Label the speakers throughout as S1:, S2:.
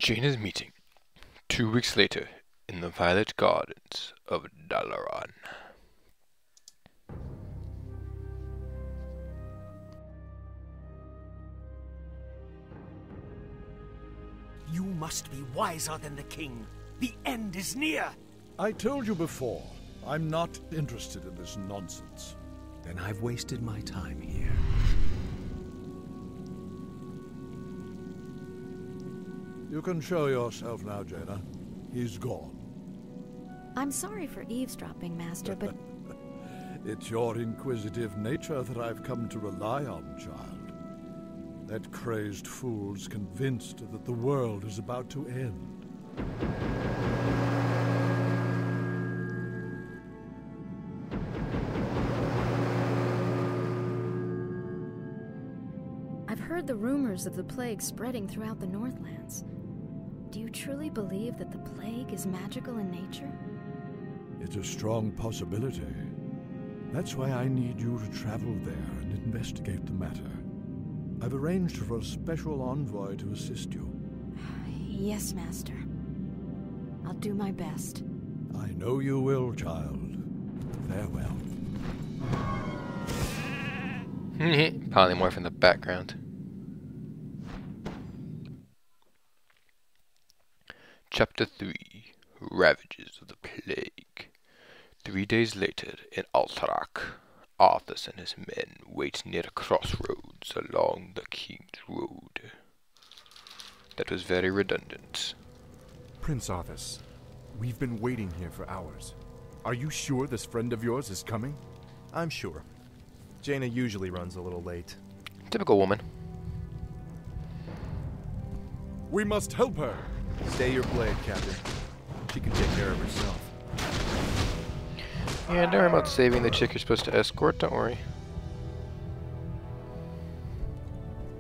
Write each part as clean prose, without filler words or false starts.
S1: Jaina's meeting, 2 weeks later, in the violet gardens of Dalaran.
S2: You must be wiser than the king. The end is near.
S3: I told you before, I'm not interested in this nonsense.
S2: Then I've wasted my time here.
S3: You can show yourself now, Jaina. He's gone.
S4: I'm sorry for eavesdropping, Master, but
S3: It's your inquisitive nature that I've come to rely on, child. That crazed fool's convinced that the world is about to end.
S4: I've heard the rumors of the plague spreading throughout the Northlands. Do you truly believe that the plague is magical in nature?
S3: It's a strong possibility. That's why I need you to travel there and investigate the matter. I've arranged for a special envoy to assist you.
S4: Yes, Master. I'll do my best.
S3: I know you will, child. Farewell.
S1: Polymorph in the background. Chapter 3. Ravages of the Plague. 3 days later, in Alterac, Arthas and his men wait near a crossroads along the King's Road. That was very redundant.
S5: Prince Arthas, we've been waiting here for hours. Are you sure this friend of yours is coming?
S6: I'm sure. Jaina usually runs a little late.
S1: Typical woman.
S5: We must help her!
S6: Stay your blade, Captain. She can take care of herself.
S1: Yeah, don't worry about saving the chick you're supposed to escort, don't worry.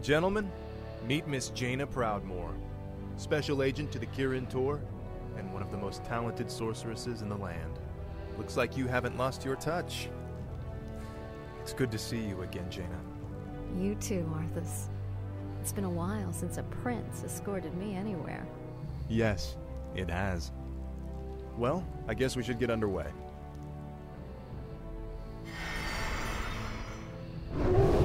S6: Gentlemen, meet Miss Jaina Proudmoore, Special Agent to the Kirin Tor, and one of the most talented sorceresses in the land. Looks like you haven't lost your touch. It's good to see you again, Jaina.
S4: You too, Arthas. It's been a while since a prince escorted me anywhere.
S6: Yes, it has. Well, I guess we should get underway.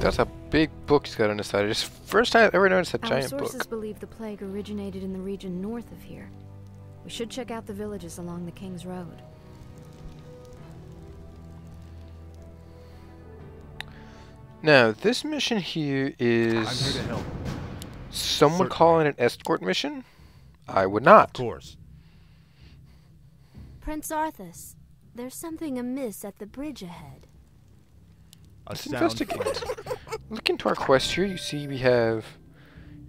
S1: That's a big book he's got on his side. It's the first time I've ever noticed a
S4: Our
S1: giant
S4: sources
S1: book.
S4: believe the plague originated in the region north of here. We should check out the villages along the King's Road.
S1: Now, this mission here
S6: I'm here
S1: is...
S6: to help.
S1: Some would
S6: Certainly.
S1: call it an escort mission. I would not.
S6: Of course.
S7: Prince Arthas, there's something amiss at the bridge ahead.
S6: A
S1: Let's
S6: sound
S1: investigate.
S6: plan.
S1: Look into our quest here. You see we have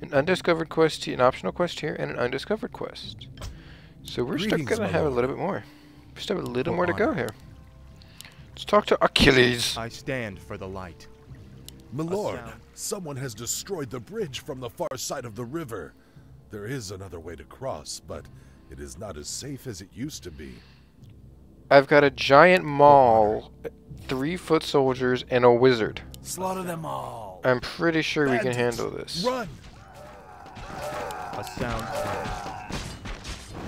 S1: an undiscovered quest here, an optional quest here, and an undiscovered quest. So we're still
S3: Greetings,
S1: going to
S3: my
S1: have a
S3: lord.
S1: little bit more. We still have a little
S6: For
S1: more to go
S6: honor.
S1: here. Let's talk to Achilles.
S6: I stand for the light.
S3: Milord,
S6: sound.
S3: someone has destroyed the bridge from the far side of the river. There is another way to cross, but it is not as safe as it used to be.
S1: I've got a giant maul, 3-foot soldiers, and a wizard.
S2: Slaughter them all.
S1: I'm pretty sure we can
S3: Bandits,
S1: handle this.
S3: Run!
S6: A sound plan.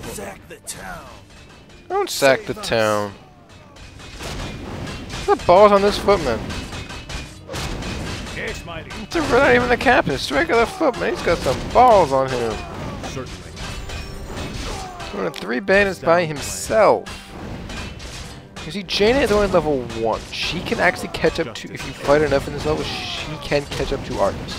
S2: Sack the town.
S1: Don't sack the
S2: Save us.
S1: town. The balls on this footman.
S2: Yes, mighty.
S1: It's not even the captain. It's a regular footman. He's got some balls on him.
S6: Certainly.
S1: Running 3 bandits by himself. You see, Jaina is only level 1. She can actually catch up to, if you fight enough in this level, she can catch up to Arthas.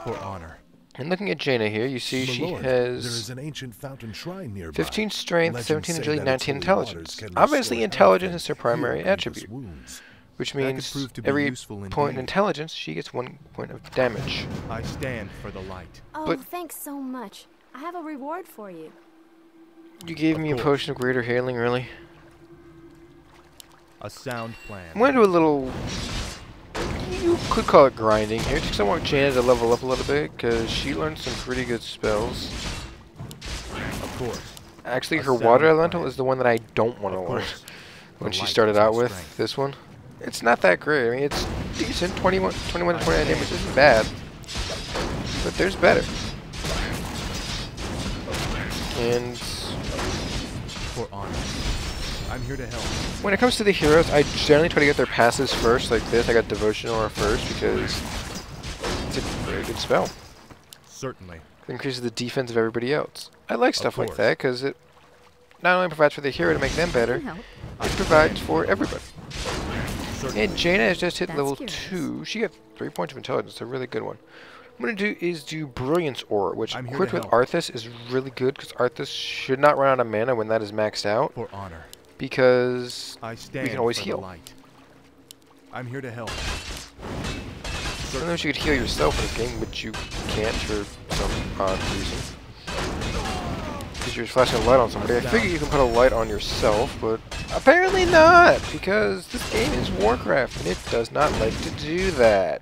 S6: For honor.
S1: And looking at Jaina here, you see she
S3: Milord, there is
S1: has
S3: an ancient fountain shrine nearby.
S1: 15 strength,
S3: Legends
S1: 17
S3: say
S1: agility,
S3: that
S1: 19
S3: its holy
S1: intelligence.
S3: waters can
S1: Obviously,
S3: restore
S1: intelligence
S3: health
S1: is her
S3: and
S1: primary
S3: heal grievous
S1: attribute,
S3: wounds.
S1: which
S6: That could
S1: means
S6: prove to be
S1: every
S6: useful
S1: point in
S6: indeed.
S1: intelligence, she gets 1 point of damage.
S6: I stand for the light.
S7: Oh,
S1: But-
S7: thanks so much. I have a reward for you.
S1: You gave me a
S6: course.
S1: potion of greater healing, really?
S6: A sound
S1: I'm
S6: plan.
S1: going to do a little... You could call it grinding here, just 'cause I want Jaina to level up a little bit, because she learned some pretty good spells.
S6: Of course.
S1: Actually,
S6: A
S1: her
S6: sound
S1: water elemental
S6: plan.
S1: is the one that I don't want to
S6: Of
S1: learn.
S6: course.
S1: When
S6: The
S1: she
S6: light
S1: started
S6: is my
S1: out with
S6: strength.
S1: this one. It's not that great. I mean, it's decent. 21 to 29 damage isn't bad. But there's better. And
S6: For honor. I'm here to help.
S1: when it comes to the heroes, I generally try to get their passives first, like this. I got Devotion Aura first because it's a very good spell.
S6: Certainly.
S1: It increases the defense of everybody else. I like stuff like
S6: course.
S1: that because it not only provides for the hero to make them better, it provides for everybody. And Jaina has just hit
S4: That's
S1: level
S4: curious.
S1: 2. She got 3 points of intelligence, a really good one. What I'm going to do is do Brilliance Aura, which
S6: I'm here
S1: equipped
S6: to
S1: with
S6: help.
S1: Arthas is really good because Arthas should not run out of mana when that is maxed out
S6: For honor.
S1: because
S6: I stand
S1: can always
S6: for
S1: heal.
S6: the light. I'm here to help.
S1: sometimes you could heal yourself in this game, which you can't for some odd reason. Because you're flashing a light on somebody. I figure you can put a light on yourself, but apparently not, because this game is Warcraft and it does not like to do that.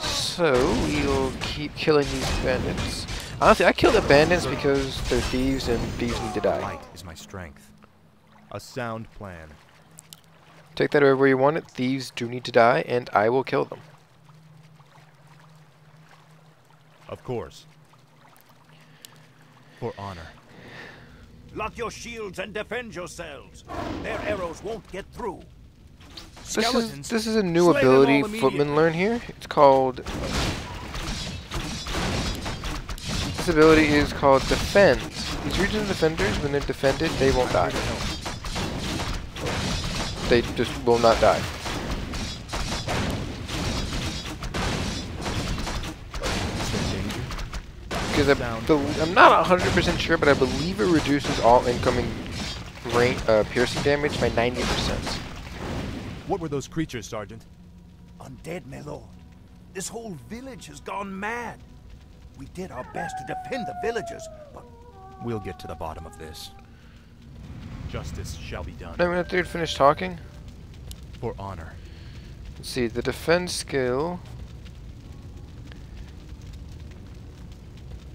S1: So we'll keep killing these bandits. Honestly, I kill the bandits because they're thieves and thieves need to die.
S6: Light is my strength. A sound plan.
S1: Take that wherever you want it. Thieves do need to die, and I will kill them.
S6: Of course. For honor.
S2: Lock your shields and defend yourselves. Their arrows won't get through.
S1: This is a new
S2: Slay them
S1: ability
S2: all
S1: Footmen
S2: immediately.
S1: learn here. It's called... This ability is called Defend. These regional defenders, when they're defended, they won't die. They just will not die. Because I'm not 100% sure, but I believe it reduces all incoming piercing damage by 90%.
S6: What were those creatures, Sergeant?
S2: Undead, my lord. This whole village has gone mad. We did our best to defend the villagers, but
S6: We'll get to the bottom of this. Justice shall be done.
S1: I'm gonna have to finish talking.
S6: For honor.
S1: Let's see, the defense skill.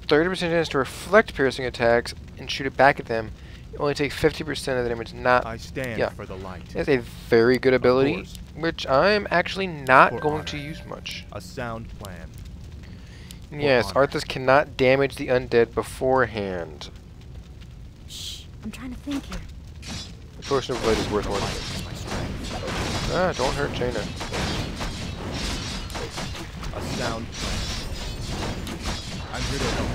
S1: 30% chance to reflect piercing attacks and shoot it back at them. You only take 50% of the damage, not...
S6: I stand
S1: yeah.
S6: for the light.
S1: It's a very good ability,
S6: course.
S1: which I'm actually not
S6: For
S1: going
S6: honor.
S1: to use much.
S6: A sound plan.
S1: Yes,
S6: honor.
S1: Arthas cannot damage the undead beforehand.
S4: Shh, I'm trying to think here.
S1: The Potion of Light is worth one.
S6: Light is my strength.
S1: Ah, don't hurt Jaina.
S6: A sound plan. I'm here to help.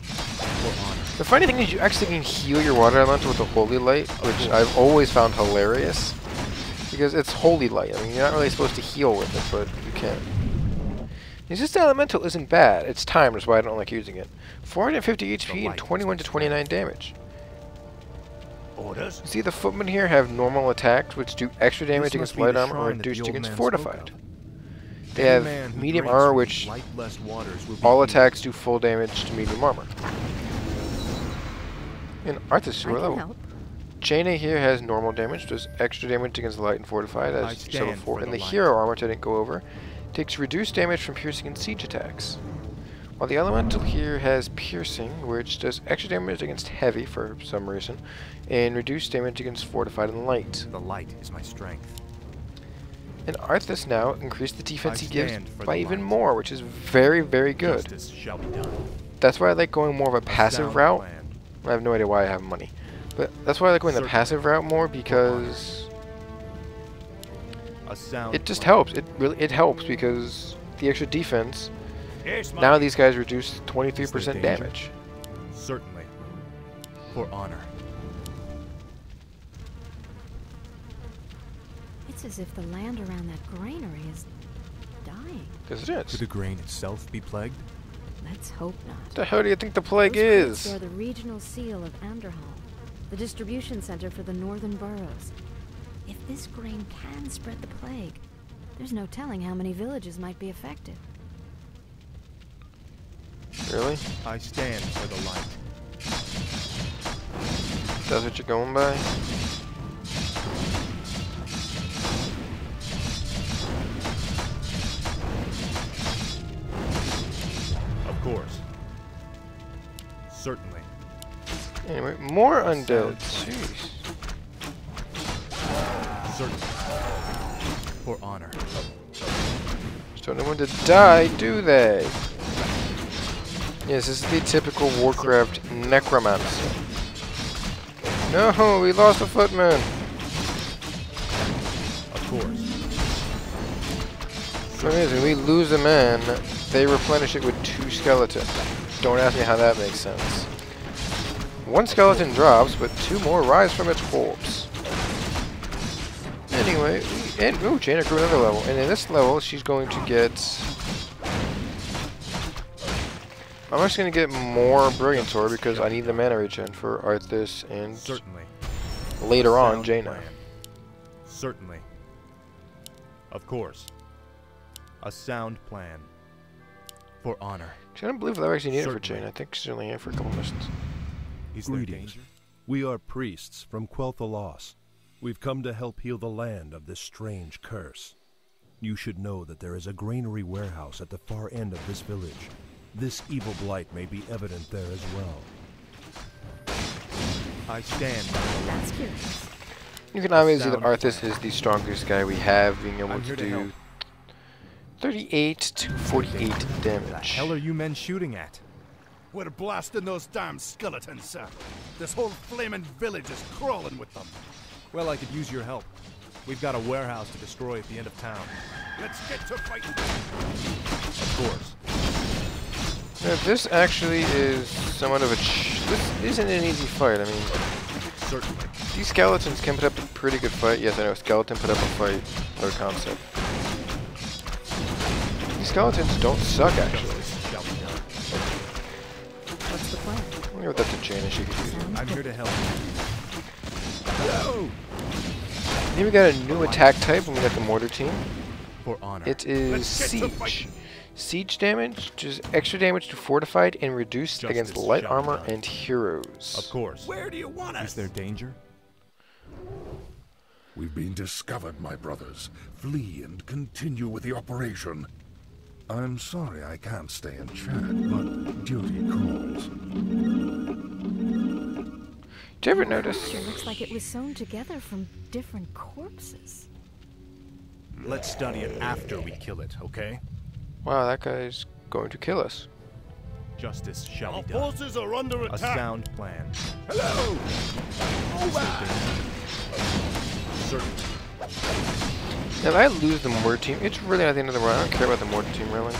S6: For honor.
S1: The funny thing is you actually can heal your water elemental with the Holy Light, which I've always found hilarious. Because it's Holy Light. I mean, you're not really supposed to heal with it, but you can. Resistant Elemental isn't bad. It's timed, that's why I don't like using it. 450 HP and 21 to 29 damage.
S2: orders?
S1: You see the footmen here have normal attacks, which do extra damage
S6: This must
S1: against
S6: be
S1: light
S6: the
S1: armor or
S6: shrine that the
S1: reduced
S6: old
S1: against
S6: man
S1: fortified.
S6: spoke of.
S1: They
S6: Any
S1: have
S6: man who
S1: medium
S6: drinks
S1: armor,
S6: from
S1: which
S6: these lightless waters will be
S1: all
S6: healed.
S1: attacks do full damage to medium armor. And Arthas,
S4: I
S1: you are
S4: can
S1: level.
S4: help.
S1: Jaina here has normal damage, does extra damage against light and fortified,
S6: I
S1: as level
S6: stand
S1: 4.
S6: for
S1: And
S6: the
S1: the
S6: light.
S1: hero armor, which I didn't go over, takes reduced damage from piercing and siege attacks. While the elemental here has piercing, which does extra damage against heavy for some reason, and reduced damage against fortified and light.
S6: The light is my strength.
S1: And Arthas now increased the defense
S6: I
S1: he gives
S6: stand for
S1: by
S6: the
S1: even
S6: light.
S1: more, which is very, very good.
S6: Justice shall be done.
S1: That's why I like going more of a passive
S6: Sound
S1: route.
S6: plan.
S1: I have no idea why I have money. But that's why I like going the
S6: Certainly.
S1: passive route more, because
S6: A sound
S1: it just
S6: plan.
S1: helps. It helps because the extra defense,
S2: Yes,
S1: now these guys reduce 23%
S6: Is there danger?
S1: damage.
S6: Certainly. For honor.
S4: It's as if the land around that granary is dying.
S1: Because it
S6: Could
S1: is.
S6: the grain itself be plagued?
S4: Let's hope not.
S1: What the hell do you think the plague
S4: Those crates
S1: is?
S4: bear the regional seal of Anderhall, the distribution center for the northern boroughs. If this grain can spread the plague, there's no telling how many villages might be affected.
S1: Really?
S6: I stand for the light.
S1: That's what you're going by?
S6: Of course. Certainly.
S1: Anyway, more undead. Jeez.
S6: Certainly. For honor.
S1: Just don't know when to die, do they? Yes, this is the typical Warcraft necromancer. No, we lost a footman.
S6: Of course.
S1: For some reason, we lose a man, they replenish it with 2 skeletons. Don't ask me how that makes sense. 1 skeleton drops, but 2 more rise from its corpse. Anyway, Jaina grew another level, and in this level, she's going to get... I'm just going to get more Brilliant Sword because I need the mana regen for Arthas and
S6: Certainly.
S1: later on,
S6: Sound
S1: Jaina.
S6: plan. Certainly. Of course. A sound plan. For honor.
S1: I don't believe that actually needed for
S6: Certainly.
S1: Jaina. I think she's only here for a couple missions.
S6: Is there
S3: Greetings.
S6: danger?
S3: We are priests from Quel'Thalas. We've come to help heal the land of this strange curse. You should know that there is a granary warehouse at the far end of this village. This evil blight may be evident there as well.
S6: I stand.
S4: That's curious.
S1: You can obviously see that
S6: Sound
S1: Arthas
S6: plan.
S1: is the strongest guy we have, being able
S6: I'm
S1: to
S6: here to help.
S1: do 38 to 48
S6: What the
S1: damage.
S6: hell are you men shooting at?
S2: We're blasting those damn skeletons, sir. This whole flaming village is crawling with them.
S6: Well, I could use your help. We've got a warehouse to destroy at the end of town.
S2: Let's get to fighting.
S6: Of course.
S1: Now, this actually is somewhat of a... this isn't an easy fight. I mean,
S6: Certainly.
S1: these skeletons can put up a pretty good fight. Yes, I know, skeleton put up a fight. Other concept. These skeletons don't suck, actually.
S6: Justice shall be done.
S4: What's the plan?
S1: Let me give that to Jaina, she could use it.
S4: Sounds
S6: I'm
S4: good.
S6: here to help. Hello!
S1: Then we got a new attack type when we got the mortar team.
S6: For honor.
S1: It is
S2: Let's get to
S1: siege.
S2: fighting.
S1: Siege damage, just extra damage to fortified and reduced
S6: Justice
S1: against light
S6: shall be
S1: armor
S6: done.
S1: and heroes.
S6: Of course.
S2: Where do you want us?
S6: Is there danger?
S8: We've been discovered, my brothers. Flee and continue with the operation. I'm sorry I can't stay and chat, but duty calls.
S1: Did you ever notice?
S4: Sure looks like it was sewn together from different corpses.
S6: Let's study it after we kill it, okay?
S1: Wow, that guy's going to kill us.
S6: Justice shall
S2: Our
S6: be done.
S2: forces are under
S6: A
S2: attack.
S6: sound plan.
S2: Hello.
S6: Certainly.
S1: Now, if I lose the mortar team, it's really not the end of the world. I don't care about the mortar team, really.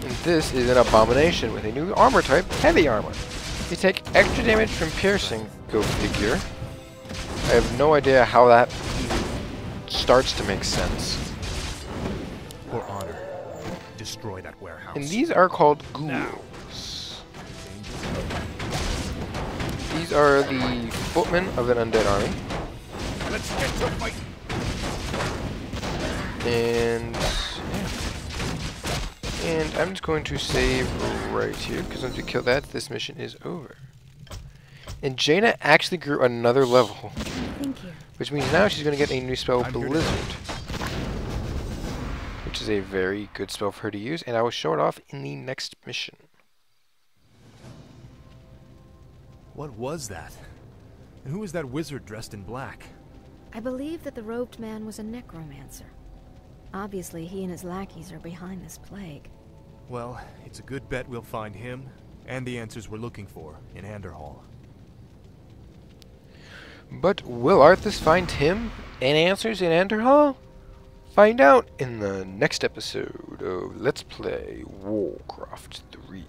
S1: And this is an abomination with a new armor type, heavy armor. You take extra damage from piercing, go figure. I have no idea how that even starts to make sense.
S6: For honor. Destroy that warehouse.
S1: And these are called ghouls. These are the footmen of an undead army.
S2: Let's get to fighting.
S1: And yeah. And I'm just going to save right here, because once we kill that, this mission is over. And Jaina actually grew another level,
S4: Thank you.
S1: which means now she's going to get a new spell,
S6: I'm here to
S1: Blizzard. Which is a very good spell for her to use, and I will show it off in the next mission.
S6: What was that? And who was that wizard dressed in black?
S4: I believe that the robed man was a necromancer. Obviously, he and his lackeys are behind this plague.
S6: Well, it's a good bet we'll find him and the answers we're looking for in Anderhall.
S1: But will Arthas find him and answers in Anderhall? Find out in the next episode of Let's Play Warcraft 3.